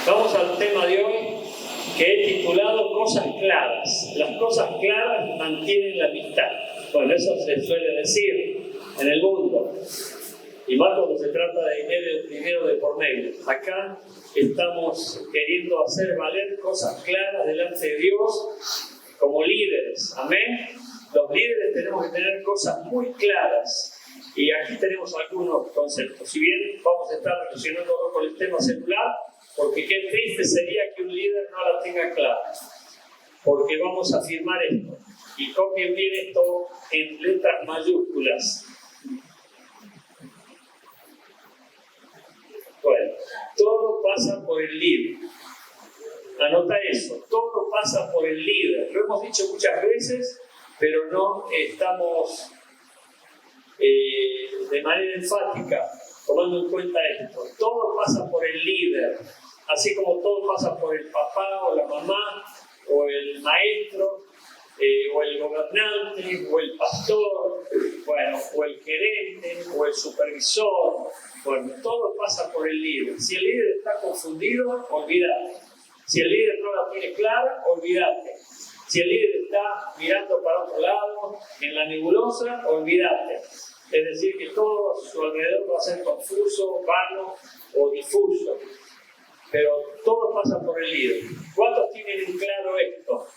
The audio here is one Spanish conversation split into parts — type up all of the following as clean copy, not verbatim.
Vamos al tema de hoy que he titulado Cosas Claras. Las cosas claras mantienen la amistad. Bueno, eso se suele decir en el mundo. Y más cuando se trata de dinero de por medio. Acá estamos queriendo hacer valer cosas claras delante de Dios como líderes. Amén. Los líderes tenemos que tener cosas muy claras. Y aquí tenemos algunos conceptos. Si bien vamos a estar relacionando con el tema celular, porque qué triste sería que un líder no la tenga clara. Porque vamos a afirmar esto. Y copien bien esto en letras mayúsculas. Bueno, todo pasa por el líder. Anota eso, todo pasa por el líder. Lo hemos dicho muchas veces, pero no estamos de manera enfática tomando en cuenta esto. Todo pasa por el líder, así como todo pasa por el papá o la mamá, o el maestro, o el gobernante, o el pastor, bueno, o el gerente, o el supervisor. Bueno, todo pasa por el líder. Si el líder está confundido, olvídate. Si el líder no la tiene clara, olvídate. Si el líder está mirando para otro lado, en la nebulosa, olvídate. Es decir, que todo a su alrededor va a ser confuso, vano o difuso. Pero todo pasa por el líder. ¿Cuántos tienen en claro esto?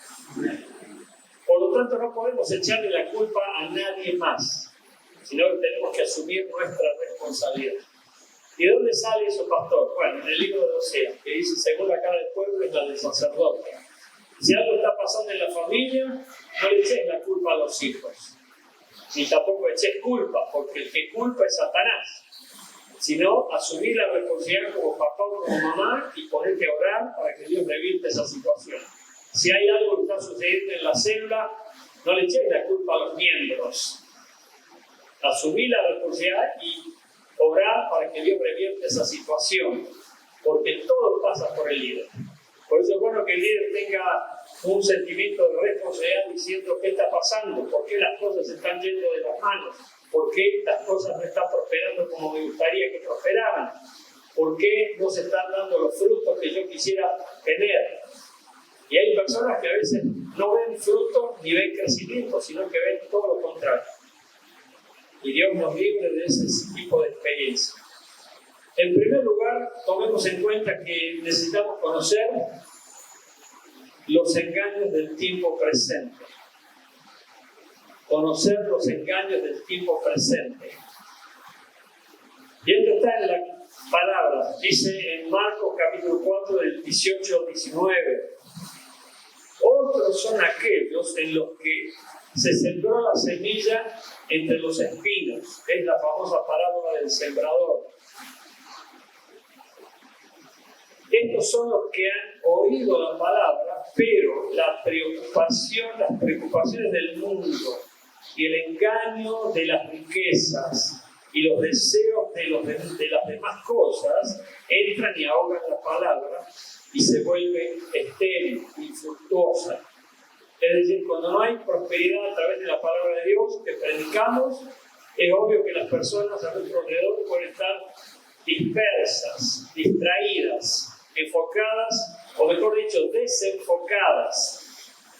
Por lo tanto, no podemos echarle la culpa a nadie más, sino que tenemos que asumir nuestra responsabilidad. ¿Y de dónde sale eso, pastor? Bueno, en el libro de Oseas, que dice, según la cara del pueblo es la del sacerdote. Si algo está pasando en la familia, no le eches la culpa a los hijos. Ni tampoco eches culpa, porque el que culpa es Satanás. Sino asumir la responsabilidad como papá o como mamá y ponerte a orar para que Dios revierte esa situación. Si hay algo que está sucediendo en la célula, no le eches la culpa a los miembros. Asumir la responsabilidad y orar para que Dios revierte esa situación, porque todo pasa por el líder. Por eso es bueno que el líder tenga un sentimiento de responsabilidad diciendo qué está pasando, por qué las cosas se están yendo de las manos, por qué las cosas no están prosperando como me gustaría que prosperaran, por qué no se están dando los frutos que yo quisiera tener. Y hay personas que a veces no ven frutos ni ven crecimiento, sino que ven todo lo contrario. Y Dios nos libre de ese tipo de experiencia. En primer lugar, tomemos en cuenta que necesitamos conocer los engaños del tiempo presente. Conocer los engaños del tiempo presente. Y esto está en la palabra, dice en Marcos capítulo 4 del 18 al 19. Otros son aquellos en los que se sembró la semilla entre los espinos. Es la famosa parábola del sembrador. Estos son los que han oído la palabra, pero las preocupaciones del mundo y el engaño de las riquezas y los deseos de las demás cosas entran y ahogan la palabra y se vuelve estéril, infructuosa. Es decir, cuando no hay prosperidad a través de la palabra de Dios que predicamos, es obvio que las personas a nuestro alrededor pueden estar dispersas, distraídas, enfocadas, o mejor dicho, desenfocadas.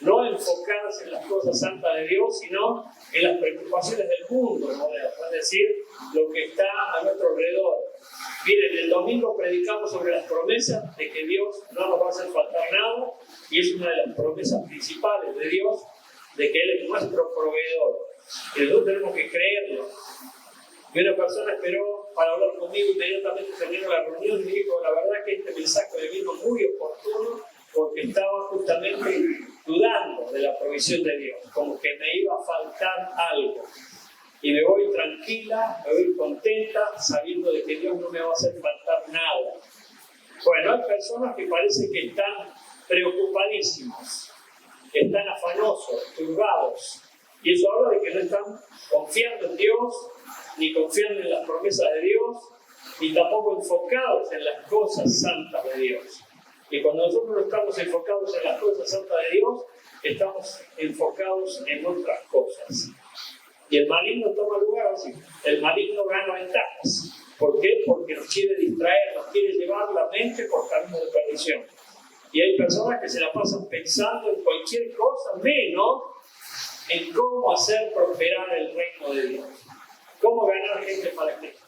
No enfocadas en las cosas santas de Dios, sino en las preocupaciones del mundo moderno, es decir, lo que está a nuestro alrededor. Miren, el domingo predicamos sobre las promesas de que Dios no nos va a hacer faltar nada, y es una de las promesas principales de Dios, de que Él es nuestro proveedor. Y nosotros tenemos que creerlo. Y una persona esperó para hablar conmigo, inmediatamente terminó la reunión y me dijo, la verdad que este mensaje me vino muy oportuno, porque estaba justamente dudando de la provisión de Dios, como que me iba a faltar algo. Y me voy tranquila, me voy contenta, sabiendo de que Dios no me va a hacer faltar nada. Bueno, hay personas que parece que están preocupadísimos, que están afanosos, turbados. Y eso habla de que no están confiando en Dios, ni confiando en las promesas de Dios, ni tampoco enfocados en las cosas santas de Dios. Y cuando nosotros no estamos enfocados en las cosas santas de Dios, estamos enfocados en otras cosas. Y el maligno toma lugar así. El maligno gana ventajas. ¿Por qué? Porque nos quiere distraer, nos quiere llevar la mente por caminos de perdición. Y hay personas que se la pasan pensando en cualquier cosa, menos en cómo hacer prosperar el reino de Dios. Cómo ganar gente para Cristo.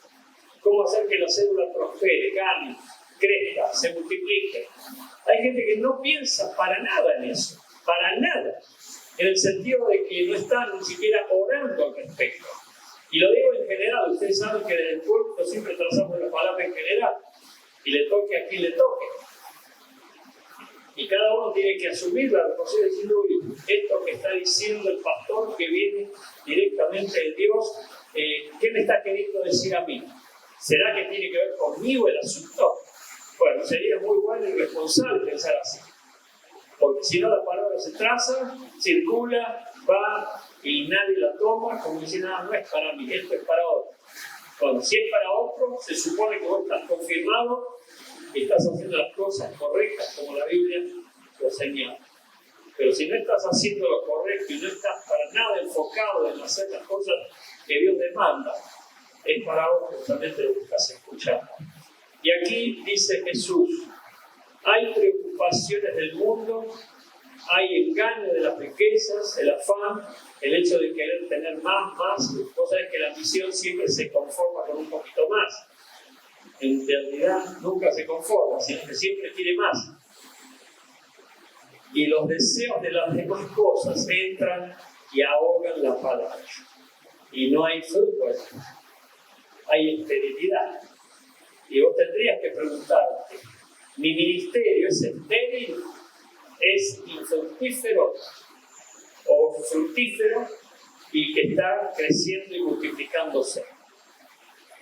Cómo hacer que la célula prospere, gane, crezca, se multiplique. Hay gente que no piensa para nada en eso. Para nada. En el sentido de que no están ni siquiera orando al respecto. Y lo digo en general. Ustedes saben que en el culto siempre trazamos la palabra en general. Y le toque a quien le toque. Y cada uno tiene que asumir la responsabilidad diciendo, esto que está diciendo el pastor que viene directamente de Dios, ¿qué me está queriendo decir a mí? ¿Será que tiene que ver conmigo el asunto? Bueno, sería muy bueno y responsable pensar así. Porque si no, la palabra se traza, circula, va y nadie la toma, como dice, nada, no es para mí, esto es para otro. Cuando si es para otro, se supone que vos estás confirmado y estás haciendo las cosas correctas como la Biblia lo señala. Pero si no estás haciendo lo correcto y no estás para nada enfocado en hacer las cosas que Dios demanda, es para vos justamente lo que estás escuchando. Y aquí dice Jesús, hay preocupaciones del mundo, hay engaño de las riquezas, el afán, el hecho de querer tener más. Cosa es que la misión siempre se conforma con un poquito más. En realidad nunca se conforma, sino que siempre quiere más. Y los deseos de las demás cosas entran y ahogan la palabra. Y no hay fruto, hay esterilidad. Y vos tendrías que preguntarte, ¿mi ministerio es estéril? ¿Es infructífero? ¿O fructífero y que está creciendo y multiplicándose?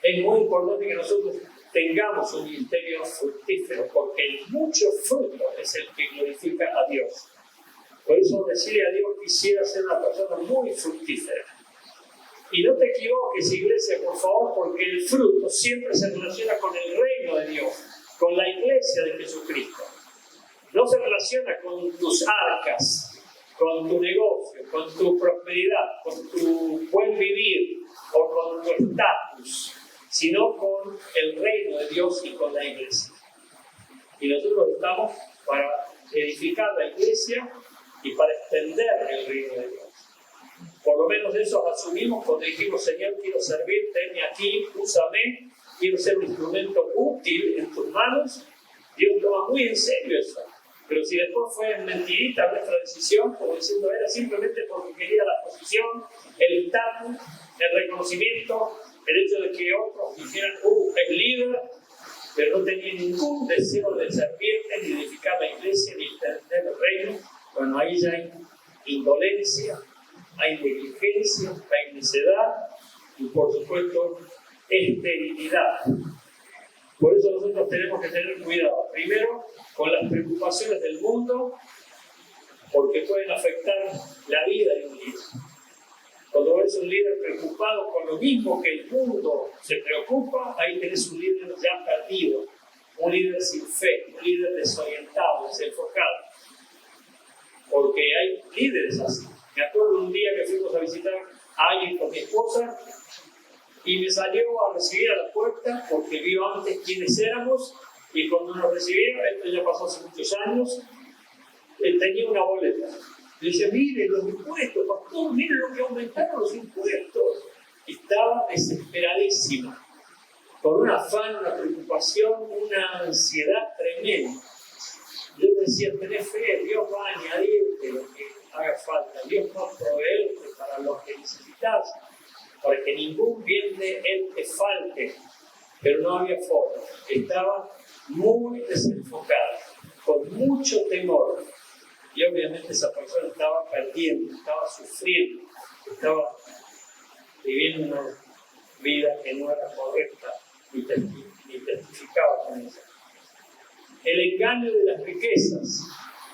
Es muy importante que nosotros tengamos un ministerio fructífero, porque el mucho fruto es el que glorifica a Dios. Por eso decirle a Dios, quisiera ser una persona muy fructífera. Y no te equivoques, iglesia, por favor, porque el fruto siempre se relaciona con el reino de Dios, con la iglesia de Jesucristo. No se relaciona con tus arcas, con tu negocio, con tu prosperidad, con tu buen vivir o con tu estatus, sino con el reino de Dios y con la iglesia. Y nosotros estamos para edificar la iglesia y para extender el reino de Dios. Por lo menos eso asumimos cuando dijimos, Señor, quiero servirte, heme aquí, úsame, quiero ser un instrumento útil en tus manos. Dios toma muy en serio eso. Pero si después fue mentirita nuestra decisión, como diciendo, era simplemente porque quería la posición, el estatus, el reconocimiento, el hecho de que otros dijeran, es líder, pero no tenía ningún deseo de servirte, ni edificar la iglesia, ni extender el reino. Bueno, ahí ya hay indolencia, hay negligencia, hay necedad y, por supuesto, esterilidad. Por eso nosotros tenemos que tener cuidado. Primero, con las preocupaciones del mundo, porque pueden afectar la vida de un líder. Cuando ves un líder preocupado con lo mismo que el mundo se preocupa, ahí tenés un líder ya perdido, un líder sin fe, un líder desorientado, desenfocado. Porque hay líderes así. Me acuerdo un día que fuimos a visitar a alguien con mi esposa y me salió a recibir a la puerta porque vio antes quiénes éramos y cuando nos recibieron, esto ya pasó hace muchos años, tenía una boleta. Dice, mire los impuestos, pastor, mire lo que aumentaron los impuestos. Y estaba desesperadísima, con un afán, una preocupación, una ansiedad tremenda. Yo decía, tenés fe, Dios va a añadirte lo que haga falta, Dios va a proveerte para lo que necesitas, para que ningún bien de Él te falte. Pero no había forma, estaba muy desenfocada, con mucho temor. Y obviamente esa persona estaba perdiendo, estaba sufriendo, estaba viviendo una vida que no era correcta, ni testificaba con ella. El engaño de las riquezas,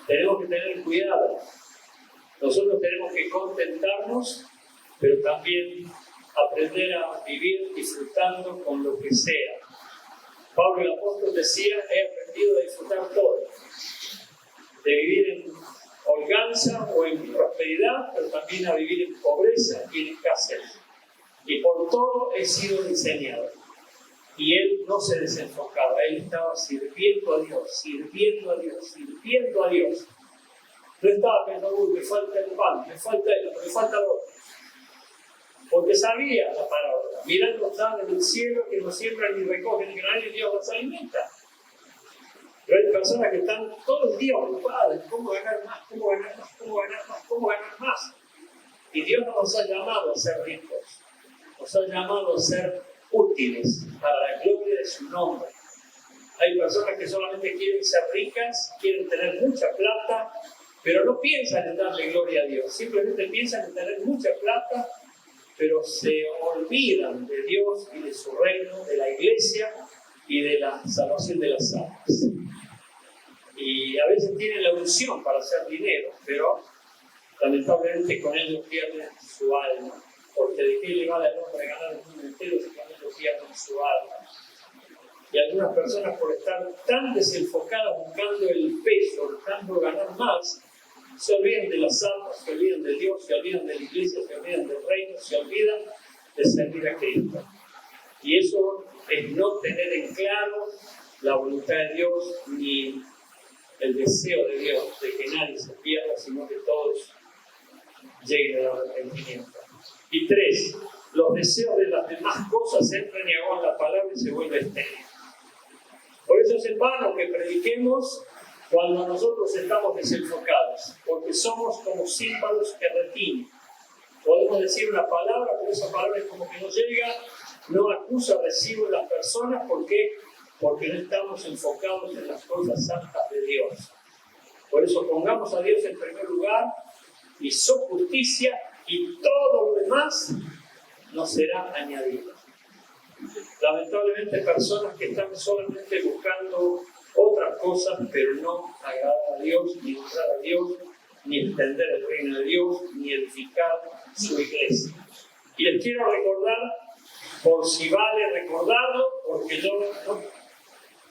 tenemos que tener cuidado. Nosotros tenemos que contentarnos, pero también aprender a vivir disfrutando con lo que sea. Pablo el apóstol decía, he aprendido a disfrutar todo, de vivir en holganza o en prosperidad, pero también a vivir en pobreza y en escasez. Y por todo he sido enseñado. Y él no se desenfocaba, él estaba sirviendo a Dios, sirviendo a Dios, sirviendo a Dios. No estaba pensando, uy, me falta el pan, me falta esto, me falta lo otro. Porque sabía la parábola. Mirando están en el cielo que no siembran ni recogen ni ganan, y Dios los alimenta. Pero hay personas que están todo el día ocupadas, ¿cómo ganar más? ¿Cómo ganar más? ¿Cómo ganar más? ¿Cómo ganar más? Y Dios no nos ha llamado a ser ricos, nos ha llamado a ser útiles para la gloria de su nombre. Hay personas que solamente quieren ser ricas, quieren tener mucha plata, pero no piensan en darle gloria a Dios, simplemente piensan en tener mucha plata, pero se olvidan de Dios y de su reino, de la iglesia y de la salvación de las almas. Y a veces tienen la unción para hacer dinero, pero lamentablemente con ellos pierden su alma, porque de qué le vale al hombre ganar el mundo entero si con ellos pierden su alma. Y algunas personas, por estar tan desenfocadas buscando el peso, buscando ganar más, se olvidan de las almas, se olvidan de Dios, se olvidan de la iglesia, se olvidan del reino, se olvidan de servir a Cristo. Y eso es no tener en claro la voluntad de Dios ni el deseo de Dios de que nadie se pierda, sino que todos lleguen al arrepentimiento. Y 3, los deseos de las demás cosas entran y aguan la palabra y se vuelve estéril. Por eso es en vano que prediquemos cuando nosotros estamos desenfocados, porque somos como címbalos que retienen. Podemos decir una palabra, pero esa palabra es como que no llega, no acusa recibo de las personas, ¿por qué? Porque no estamos enfocados en las cosas santas de Dios. Por eso pongamos a Dios en primer lugar y su justicia, y todo lo demás nos será añadido. Lamentablemente personas que están solamente buscando otras cosas, pero no agradar a Dios, ni honrar a Dios, ni extender el reino de Dios, ni edificar su iglesia. Y les quiero recordar, por si vale recordarlo, porque yo no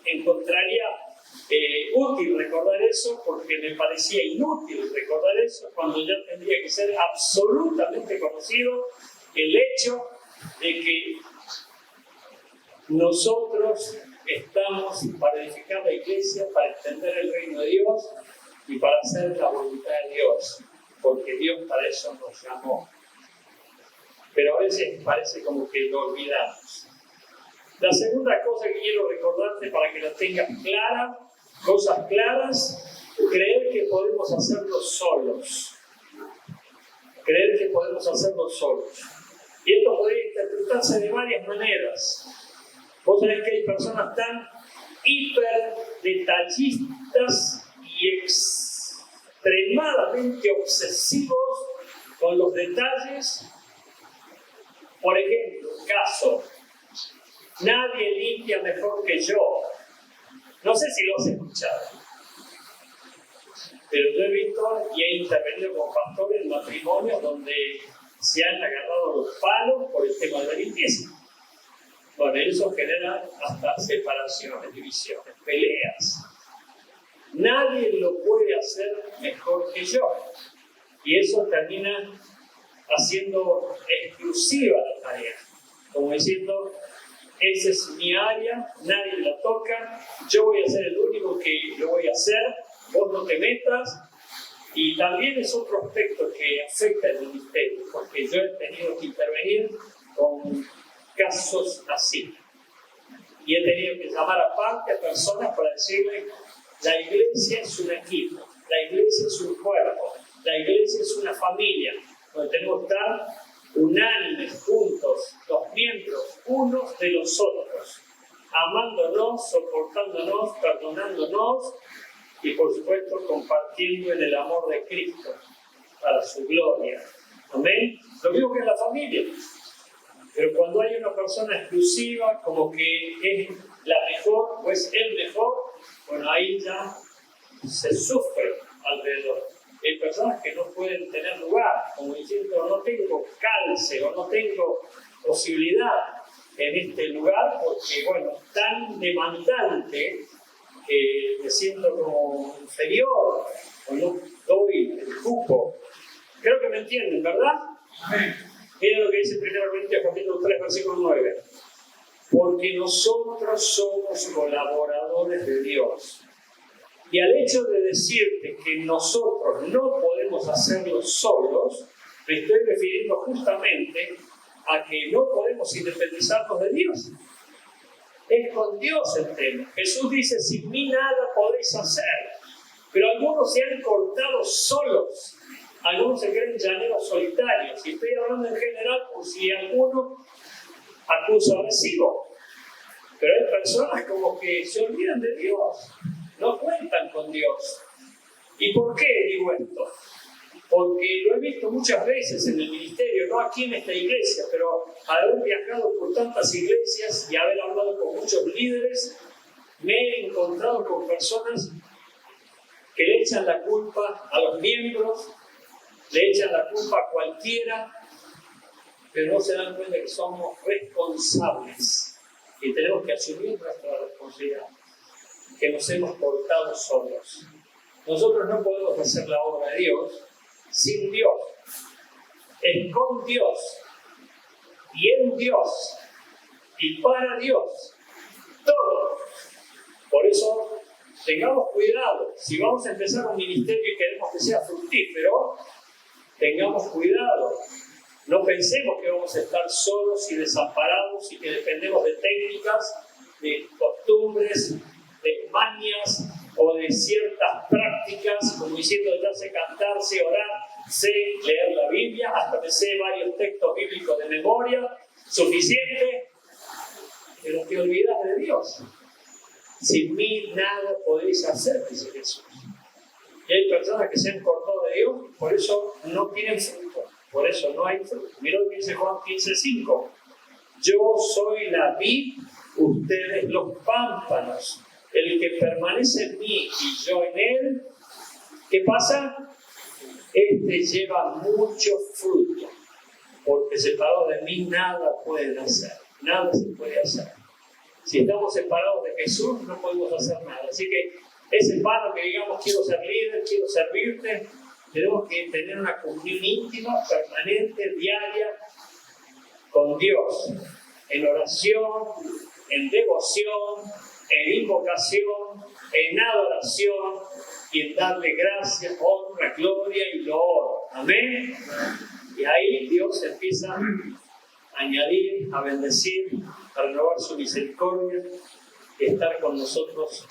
encontraría útil recordar eso, porque me parecía inútil recordar eso, cuando ya tendría que ser absolutamente conocido el hecho de que nosotros estamos para edificar la iglesia, para extender el reino de Dios y para hacer la voluntad de Dios, porque Dios para eso nos llamó. Pero a veces parece como que lo olvidamos. La segunda cosa que quiero recordarte para que la tengas clara, cosas claras, creer que podemos hacerlo solos. Creer que podemos hacerlo solos. Y esto podría interpretarse de varias maneras. Vos sabés que hay personas tan hiper detallistas y extremadamente obsesivos con los detalles. Por ejemplo, caso, nadie limpia mejor que yo. No sé si lo has escuchado, pero yo he visto y he intervenido con pastores en matrimonios donde se han agarrado los palos por el tema de la limpieza. Bueno, eso genera hasta separaciones, divisiones, peleas. Nadie lo puede hacer mejor que yo. Y eso termina haciendo exclusiva la tarea. Como diciendo, esa es mi área, nadie la toca, yo voy a ser el único que lo voy a hacer, vos no te metas. Y también es otro aspecto que afecta el ministerio, porque yo he tenido que intervenir con casos así. Y he tenido que llamar aparte a personas para decirle, la iglesia es un equipo, la iglesia es un cuerpo, la iglesia es una familia, donde tenemos que estar unánimes, juntos, los miembros unos de los otros, amándonos, soportándonos, perdonándonos y por supuesto compartiendo en el amor de Cristo para su gloria. Amén. Lo mismo que en la familia. Pero cuando hay una persona exclusiva, como que es la mejor o es el mejor, bueno, ahí ya se sufre alrededor. Hay personas que no pueden tener lugar, como diciendo, no tengo calce o no tengo posibilidad en este lugar, porque, bueno, tan demandante que me siento como inferior o no doy el cupo. Creo que me entienden, ¿verdad? Miren lo que dice 1 Corintios capítulo 3, versículo 9. porque nosotros somos colaboradores de Dios. Y al hecho de decirte que nosotros no podemos hacerlo solos, me estoy refiriendo justamente a que no podemos independizarnos de Dios. Es con Dios el tema. Jesús dice, sin mí nada podéis hacer. Pero algunos se han cortado solos. Algunos se creen llaneros solitarios. Y estoy hablando en general por si alguno acusa a recibo. Pero hay personas como que se olvidan de Dios. No cuentan con Dios. ¿Y por qué digo esto? Porque lo he visto muchas veces en el ministerio, no aquí en esta iglesia, pero al haber viajado por tantas iglesias y haber hablado con muchos líderes, me he encontrado con personas que le echan la culpa a los miembros, le echan la culpa a cualquiera, pero no se dan cuenta que somos responsables y tenemos que asumir nuestra responsabilidad, que nos hemos portado solos. Nosotros no podemos hacer la obra de Dios sin Dios. Es con Dios y en Dios y para Dios. Todo. Por eso tengamos cuidado. Si vamos a empezar un ministerio y queremos que sea fructífero, tengamos cuidado. No pensemos que vamos a estar solos y desamparados y que dependemos de técnicas, de costumbres, de mañas o de ciertas prácticas, como diciendo ya sé cantar, sé orar, sé leer la Biblia, hasta me sé varios textos bíblicos de memoria, suficiente, pero te olvidas de Dios. Sin mí nada podéis hacer, dice Jesús. Y hay personas que se han cortado de Dios, por eso no tienen fruto, por eso no hay fruto. Mira lo que dice Juan 15:5. Yo soy la vid, ustedes los pámpanos. El que permanece en mí y yo en él, ¿qué pasa? Este lleva mucho fruto, porque separado de mí nada pueden hacer, nada se puede hacer. Si estamos separados de Jesús, no podemos hacer nada. Así que es en vano que digamos quiero ser líder, quiero servirte. Tenemos que tener una comunión íntima, permanente, diaria, con Dios, en oración, en devoción, en invocación, en adoración y en darle gracias, honra, gloria y loor. Amén. Y ahí Dios empieza a añadir, a bendecir, a renovar su misericordia y estar con nosotros,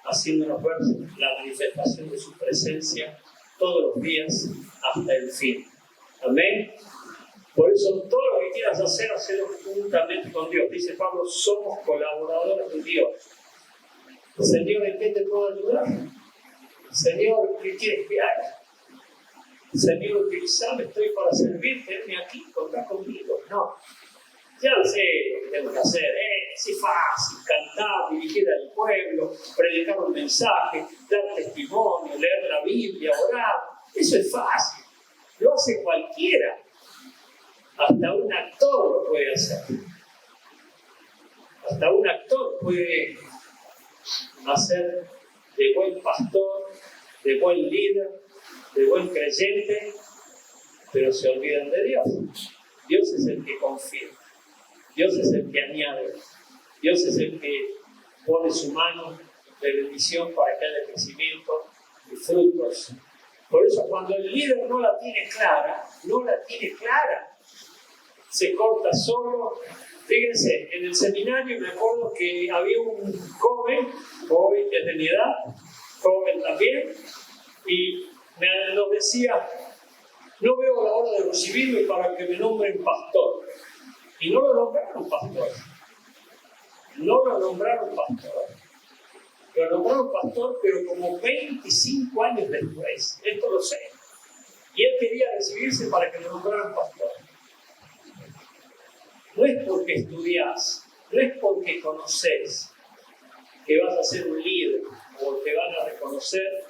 haciéndonos ver la manifestación de su presencia todos los días hasta el fin. Amén. Por eso todo lo que quieras hacer, hazlo juntamente con Dios. Dice Pablo, somos colaboradores de Dios. Señor, ¿en qué te puedo ayudar? Señor, ¿qué quieres que haga? Señor, utilízame, estoy para servirte, venme aquí, contá conmigo. No, ya sé lo que tengo que hacer, es fácil, cantar, dirigir al pueblo, predicar un mensaje, dar testimonio, leer la Biblia, orar, eso es fácil, lo hace cualquiera. Hasta un actor lo puede hacer. Hasta un actor puede hacer de buen pastor, de buen líder, de buen creyente, pero se olvidan de Dios. Dios es el que confirma. Dios es el que añade. Dios es el que pone su mano de bendición para que haya crecimiento y frutos. Por eso cuando el líder no la tiene clara, se corta solo. Fíjense, en el seminario me acuerdo que había un joven de mi edad, joven también, y nos decía, no veo la hora de recibirme para que me nombren pastor. Y no lo nombraron pastor. Lo nombraron pastor, pero como 25 años después. Esto lo sé. Y él quería recibirse para que lo nombraran pastor. No es porque estudias, no es porque conoces que vas a ser un líder o te van a reconocer.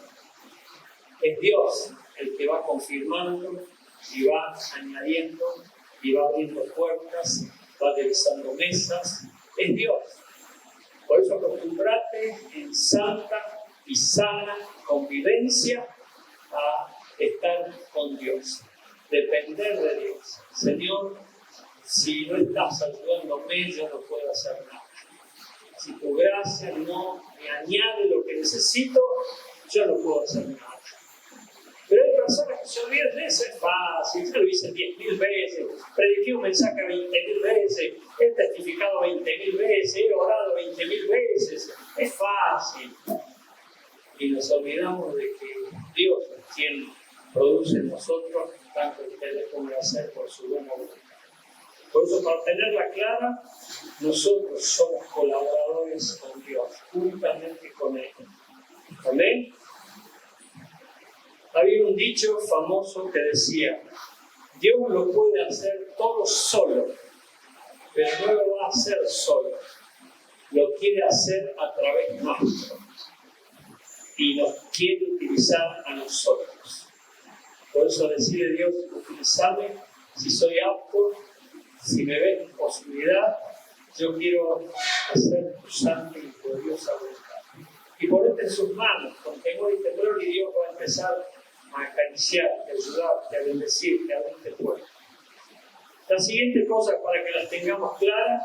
Es Dios el que va confirmando y va añadiendo y va abriendo puertas, va revisando mesas. Es Dios. Por eso acostumbrate en santa y sana convivencia a estar con Dios, depender de Dios. Señor, si no estás ayudándome, yo no puedo hacer nada. Si tu gracia no me añade lo que necesito, yo no puedo hacer nada. Pero hay personas que se olvidan de eso, es fácil, yo lo hice 10.000 veces, prediqué un mensaje 20.000 veces, he testificado 20.000 veces, he orado 20.000 veces, es fácil. Y nos olvidamos de que Dios es quien produce en nosotros tanto ustedes como el hacer por su buena voluntad. Por eso, para tenerla clara, nosotros somos colaboradores con Dios, juntamente con Él. ¿Amén? Había un dicho famoso que decía: Dios lo puede hacer todo solo, pero no lo va a hacer solo. Lo quiere hacer a través nuestro. Y nos quiere utilizar a nosotros. Por eso decide Dios: utilizarme si soy apto, si me ves posibilidad, yo quiero hacer tu santa y gloriosa voluntad. Y ponerte en sus manos, con temor y temblor, y Dios va a empezar a acariciarte, a ayudarte, a bendecirte, a darte fuerza. La siguiente cosa, para que las tengamos claras,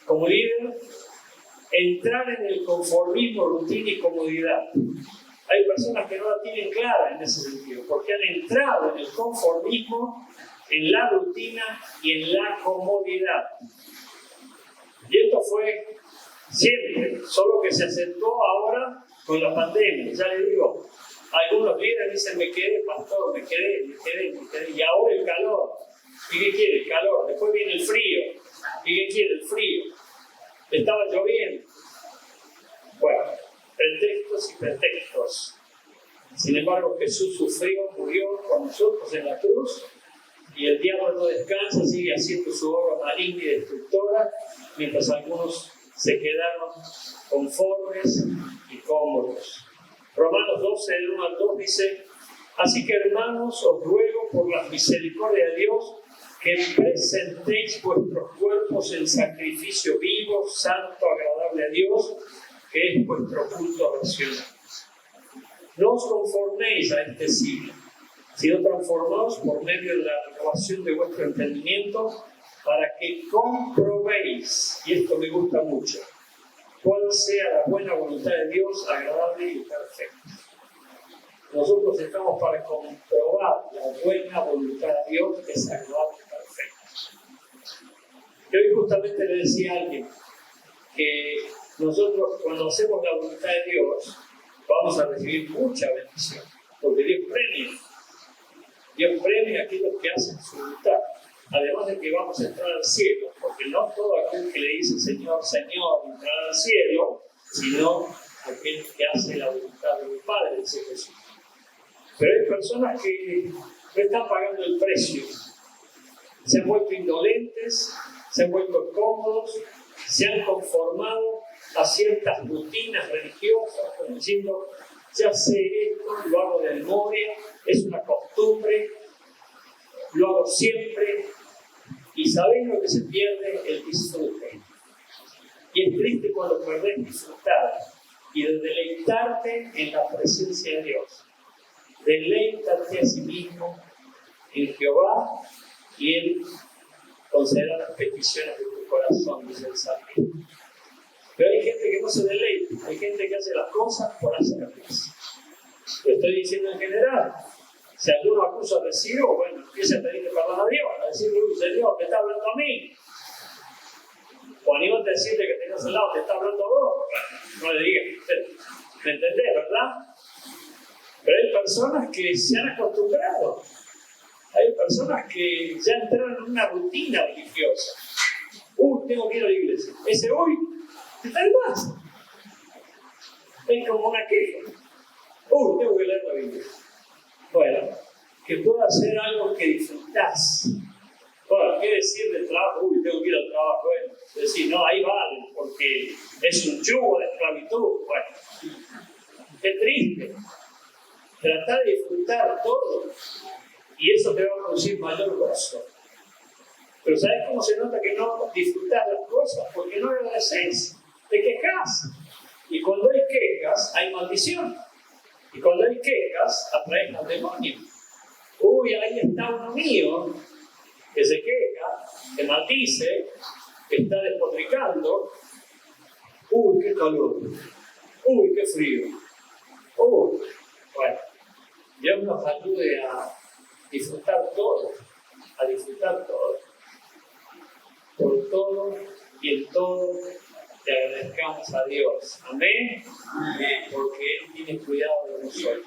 como líder, entrar en el conformismo, rutina y comodidad. Hay personas que no la tienen clara en ese sentido, porque han entrado en el conformismo, en la rutina y en la comodidad. Y esto fue siempre, solo que se acentuó ahora con la pandemia. Ya les digo, algunos líderes dicen: me quedé, pastor, me quedé, y ahora el calor. ¿Y qué quiere? El calor. Después viene el frío. ¿Y qué quiere? El frío. Estaba lloviendo. Bueno, pretextos y pretextos. Sin embargo, Jesús sufrió, murió con nosotros en la cruz, y el diablo no descansa, sigue haciendo su obra maligna y destructora, mientras algunos se quedaron conformes y cómodos. Romanos 12, del 1 al 2 dice: así que, hermanos, os ruego por la misericordia de Dios que presentéis vuestros cuerpos en sacrificio vivo, santo, agradable a Dios, que es vuestro culto racional. No os conforméis a este siglo, sino transformaos por medio de la renovación de vuestro entendimiento, para que comprobéis, y esto me gusta mucho, cuál sea la buena voluntad de Dios, agradable y perfecta. Nosotros estamos para comprobar la buena voluntad de Dios, que es agradable y perfecta. Yo hoy justamente le decía a alguien que nosotros, cuando hacemos la voluntad de Dios, vamos a recibir mucha bendición, porque Dios premia a aquellos que hacen su voluntad. Además de que vamos a entrar al cielo, porque no todo aquel que le dice Señor, Señor, entrará al cielo, sino aquel que hace la voluntad de mi Padre, dice Jesús. Pero hay personas que no están pagando el precio. Se han vuelto indolentes, se han vuelto cómodos, se han conformado a ciertas rutinas religiosas, como diciendo: ya sé esto, lo hago de memoria, es una costumbre, lo hago siempre. Y sabéis lo que se pierde: el disfrute. Y es triste cuando perdés disfrutar y de deleitarte en la presencia de Dios. Deleítate a sí mismo en Jehová, y Él concederá las peticiones de tu corazón, dice el salmista. Pero hay gente que no se deleita, hay gente que hace las cosas por hacerlas. Lo estoy diciendo en general. Si alguno acusa recibo, bueno, empieza a pedirle perdón a Dios, a decirle: Señor, te está hablando a mí. O anímate a decirle que tengas al lado, te está hablando a vos. No le digas, ¿me entendés, verdad? Pero hay personas que se han acostumbrado. Hay personas que ya entraron en una rutina religiosa. Tengo que ir a la iglesia. Ese hoy está en paz. Es como una queja. Tengo que leer la Biblia. Bueno, que pueda hacer algo que disfrutás. Bueno, ¿qué decir del trabajo? Tengo que ir al trabajo. Bueno, decir, no, ahí vale, porque es un yugo de esclavitud. Bueno, qué triste. Tratar de disfrutar todo, y eso te va a producir mayor gozo. Pero ¿sabes cómo se nota que no disfrutas las cosas? Porque no agradeces, te quejas. Y cuando hay quejas, hay maldición. Y cuando hay quejas, atraes al demonio. Ahí está uno mío, que se queja, que maldice, que está despotricando. Uy, qué calor. Uy, qué frío. Uy, bueno, Dios nos ayude a disfrutar todo, por todo y en todo le agradezcamos a Dios. Amén. Porque Él tiene cuidado de nosotros.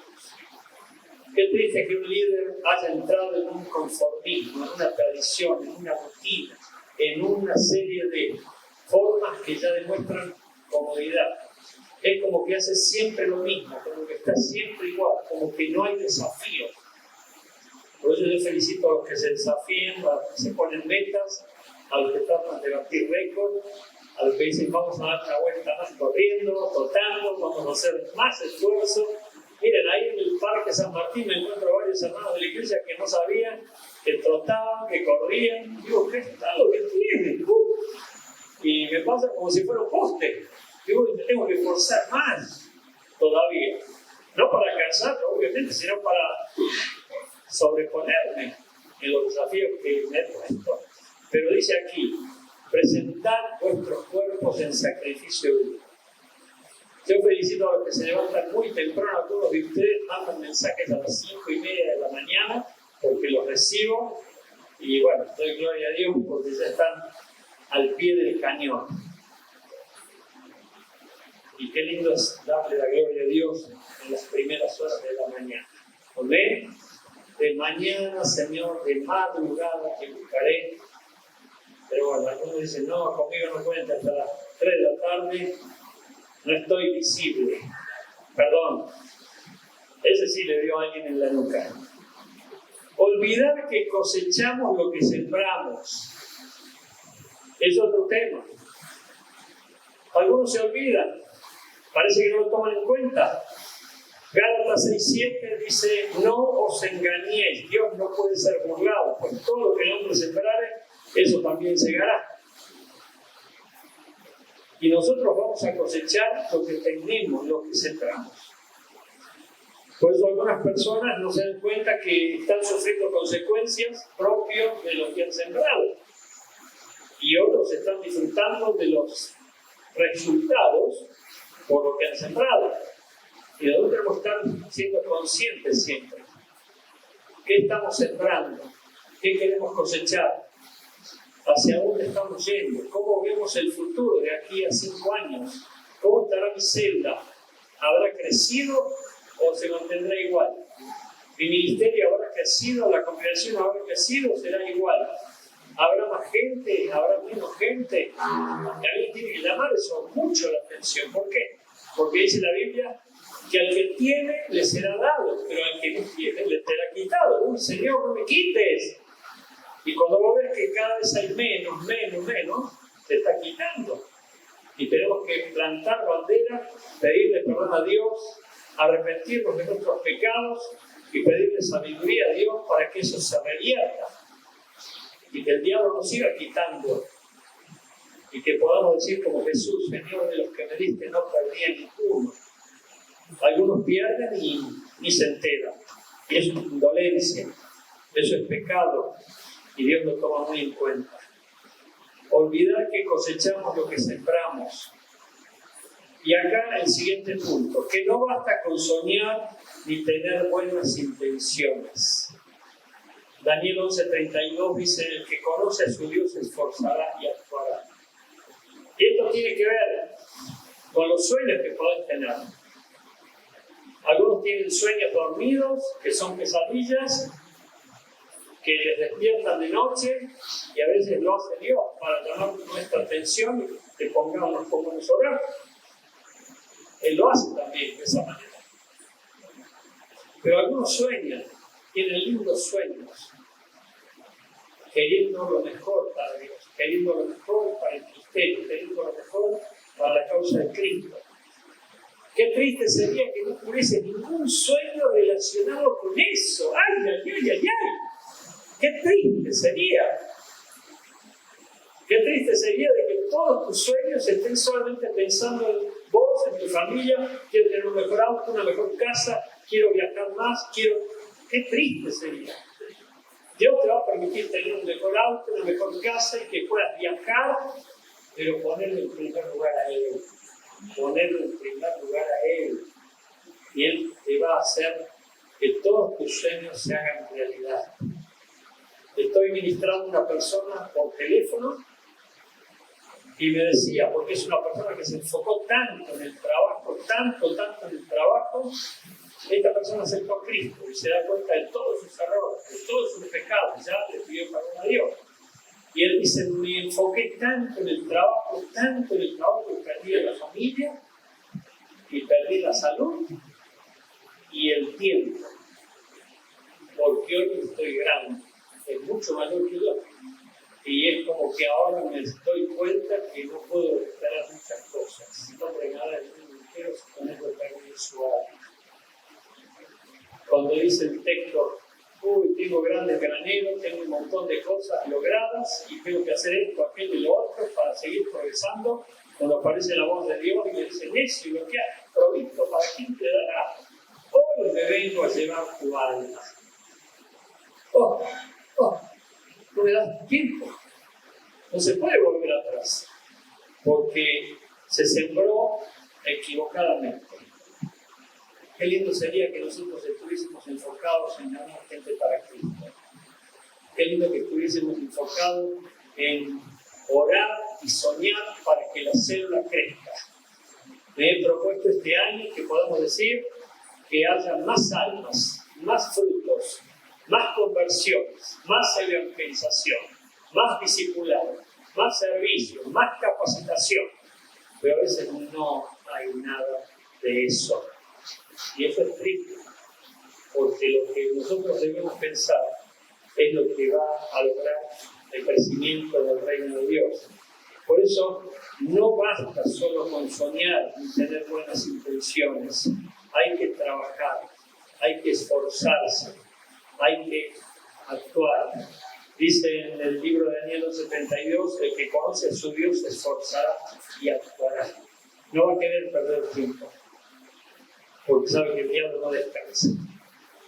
Qué triste que un líder haya entrado en un conformismo, en una tradición, en una rutina, en una serie de formas que ya demuestran comodidad. Es como que hace siempre lo mismo, como que está siempre igual, como que no hay desafío. Por eso yo felicito a los que se desafían, a los que se ponen metas, a los que tratan de batir récords, a los que dicen vamos a dar una vuelta más corriendo, trotando, vamos a hacer más esfuerzo. Miren, ahí en el Parque San Martín me encuentro varios hermanos de la iglesia que no sabían, que trotaban, que corrían. Digo, ¿qué está lo que tienen? Y me pasa como si fuera un poste. Digo, me tengo que esforzar más todavía. No para alcanzar, obviamente, sino para sobreponerme en los desafíos que me he puesto. Pero dice aquí, presentad vuestros cuerpos en sacrificio vivo. Yo felicito a los que se levantan muy temprano. Algunos de ustedes mandan mensajes a las 5:30 de la mañana porque los recibo. Y bueno, doy gloria a Dios porque ya están al pie del cañón. Y qué lindo es darle la gloria a Dios en las primeras horas de la mañana. ¿Amén? De mañana, Señor, de madrugada te buscaré. Pero bueno, algunos dicen, no, conmigo no cuenta hasta las 3 de la tarde. No estoy visible. Perdón. Ese sí le dio a alguien en la nuca. Olvidar que cosechamos lo que sembramos. Es otro tema. Algunos se olvidan. Parece que no lo toman en cuenta. Gálatas 6:7 dice, no os engañéis. Dios no puede ser burlado. Pues todo lo que el hombre sembrare, eso también segará. Y nosotros vamos a cosechar lo que tenemos, lo que sembramos. Por eso algunas personas no se dan cuenta que están sufriendo consecuencias propias de lo que han sembrado. Y otros están disfrutando de los resultados por lo que han sembrado. Y nosotros tenemos que estar siendo conscientes siempre. ¿Qué estamos sembrando? ¿Qué queremos cosechar? ¿Hacia dónde estamos yendo? ¿Cómo vemos el futuro de aquí a 5 años? ¿Cómo estará mi celda? ¿Habrá crecido o se mantendrá igual? ¿Mi ministerio habrá crecido? ¿La congregación habrá crecido o será igual? ¿Habrá más gente? ¿Habrá menos gente? Y alguien tiene que llamar eso mucho la atención. ¿Por qué? Porque dice la Biblia que al que tiene le será dado, pero al que no tiene le será quitado. ¡Uy, Señor, no me quites! Y cuando vos ves que cada vez hay menos, te está quitando. Y tenemos que plantar bandera, pedirle perdón a Dios, arrepentirnos de nuestros pecados y pedirle sabiduría a Dios para que eso se revierta. Y que el diablo nos siga quitando. Y que podamos decir como Jesús, Señor, de los que me diste no perdí a ninguno. Algunos pierden y ni se enteran. Y eso es indolencia, eso es pecado. Y Dios lo toma muy en cuenta. Olvidar que cosechamos lo que sembramos. Y acá el siguiente punto, que no basta con soñar ni tener buenas intenciones. Daniel 11:32 dice, el que conoce a su Dios se esforzará y actuará. Y esto tiene que ver con los sueños que podés tener. Algunos tienen sueños dormidos, que son pesadillas, que les despiertan de noche, y a veces lo hace Dios para llamar nuestra atención y que nos pongamos a orar. Él lo hace también de esa manera. Pero algunos sueñan, tienen lindos sueños, queriendo lo mejor para Dios, queriendo lo mejor para el ministerio, queriendo lo mejor para la causa de Cristo. Qué triste sería que no tuviese ningún sueño relacionado con eso. ¡Ay, ay, ay, ay, ay! ¡Qué triste sería! Qué triste sería de que todos tus sueños estén solamente pensando en vos, en tu familia. Quiero tener un mejor auto, una mejor casa, quiero viajar más, quiero... Qué triste sería. Dios te va a permitir tener un mejor auto, una mejor casa y que puedas viajar, pero ponerlo en primer lugar a Él. Ponerlo en primer lugar a Él. Y Él te va a hacer que todos tus sueños se hagan realidad. Estoy ministrando a una persona por teléfono y me decía, porque es una persona que se enfocó tanto en el trabajo, tanto en el trabajo, esta persona aceptó a Cristo y se da cuenta de todos sus errores, de todos sus pecados, ya le pidió perdón a Dios. Y él dice, me enfoqué tanto en el trabajo, que perdí a la familia y perdí la salud y el tiempo, porque hoy estoy grande, es mucho mayor que yo. Y es como que ahora me doy cuenta que no puedo esperar muchas cosas. No regalar el mundo entero si ponerlo en su área. Cuando dice el texto, tengo grandes graneros, tengo un montón de cosas logradas y tengo que hacer esto, aquello y lo otro para seguir progresando, cuando aparece la voz de Dios y me dice, necio, lo que has provisto, ¿para quién te dará? Hoy me vengo a llevar tu alma. No me das tiempo. No se puede volver atrás, porque se sembró equivocadamente. Qué lindo sería que nosotros estuviésemos enfocados en ganar gente para Cristo. Qué lindo que estuviésemos enfocados en orar y soñar para que la célula crezca. Me he propuesto este año que podamos decir que haya más almas, más frutos, más conversiones, más evangelización, más discipulado, más servicio, más capacitación. Pero a veces no hay nada de eso. Y eso es triste, porque lo que nosotros debemos pensar es lo que va a lograr el crecimiento del reino de Dios. Por eso no basta solo con soñar y tener buenas intenciones. Hay que trabajar, hay que esforzarse, hay que actuar. Dice en el libro de Daniel 2:72, el que conoce a su Dios se esforzará y actuará. No va a querer perder tiempo, porque sabe que el diablo no descansa.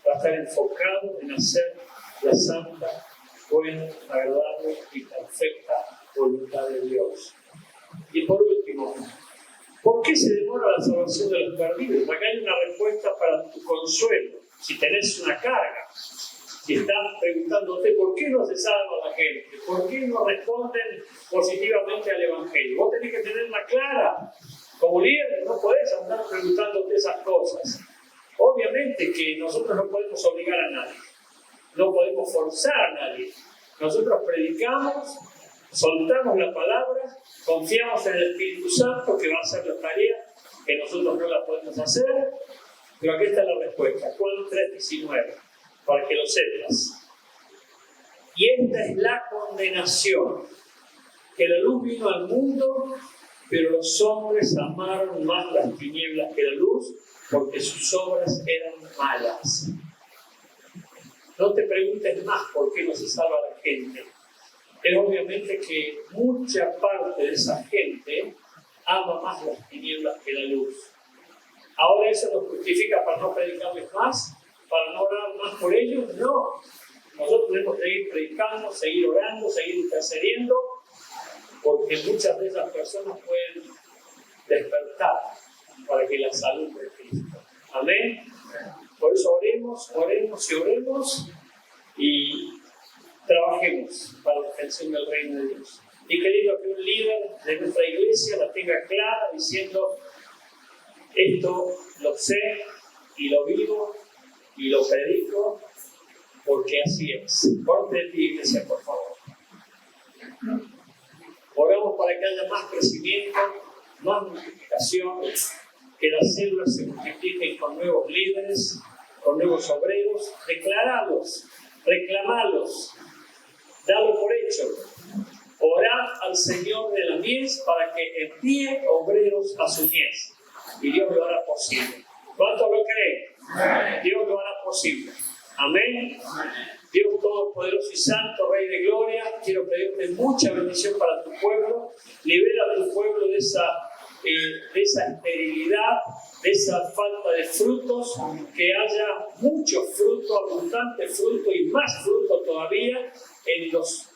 Va a estar enfocado en hacer la santa, buena, agradable y perfecta voluntad de Dios. Y por último, ¿por qué se demora la salvación de los perdidos? Acá hay una respuesta para tu consuelo. Si tenés una carga, si estás preguntándote por qué no se salva la gente, por qué no responden positivamente al Evangelio, vos tenés que tenerla clara. Como líder no podés andar preguntándote esas cosas. Obviamente que nosotros no podemos obligar a nadie, no podemos forzar a nadie. Nosotros predicamos, soltamos la palabra, confiamos en el Espíritu Santo que va a hacer la tarea que nosotros no la podemos hacer. Pero aquí está la respuesta, Juan 3:19, para que lo sepas. Y esta es la condenación, que la luz vino al mundo, pero los hombres amaron más las tinieblas que la luz, porque sus obras eran malas. No te preguntes más por qué no se salva la gente. Es obviamente que mucha parte de esa gente ama más las tinieblas que la luz. ¿Ahora eso nos justifica para no predicarles más? ¿Para no orar más por ellos? No. Nosotros tenemos que seguir predicando, seguir orando, seguir intercediendo, porque muchas de esas personas pueden despertar para que la salud de Cristo. Amén. Por eso oremos y trabajemos para la extensión del reino de Dios. Y qué lindo que un líder de nuestra iglesia la tenga clara diciendo: esto lo sé y lo vivo y lo predico porque así es. Ponte de ti, iglesia, por favor. Oramos para que haya más crecimiento, más multiplicación, que las células se multipliquen con nuevos líderes, con nuevos obreros. Declaralos, reclamalos, dalo por hecho. Orad al Señor de la mies para que envíe obreros a su mies. Y Dios lo hará posible. ¿Cuántos lo creen? Dios lo hará posible. Amén. Dios Todopoderoso y Santo, Rey de Gloria, quiero pedirte mucha bendición para tu pueblo. Libera a tu pueblo de de esa esterilidad, de esa falta de frutos, que haya mucho fruto, abundante fruto y más fruto todavía en los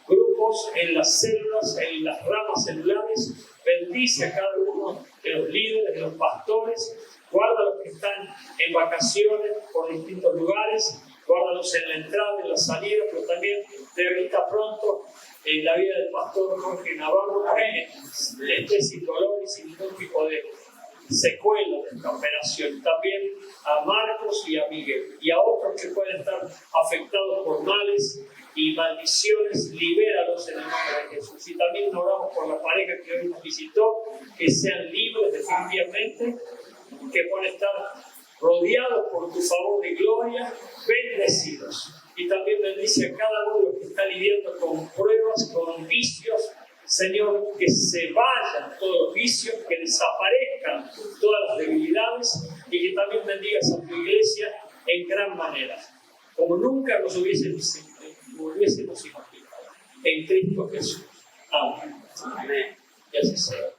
grupos, en las células, en las ramas celulares. Bendice a cada uno de los líderes, de los pastores. Guarda a los que están en vacaciones por distintos lugares. Guárdalos en la entrada, en la salida, pero también debilita pronto la vida del pastor Jorge Navarro, que esté sin dolor y sin ningún tipo de secuela de esta operación. También a Marcos y a Miguel y a otros que pueden estar afectados por males y maldiciones, libéralos en el nombre de Jesús. Y también oramos por la pareja que hoy nos visitó, que sean libres definitivamente, que puedan estar rodeados por tu favor y gloria, bendecidos. Y también bendice a cada uno que está lidiando con pruebas, con vicios. Señor, que se vayan todos los vicios, que desaparezcan todas las debilidades, y que también bendigas a tu iglesia en gran manera, como nunca nos hubiésemos imaginado. En Cristo Jesús. Amén. Amén. Y así sea.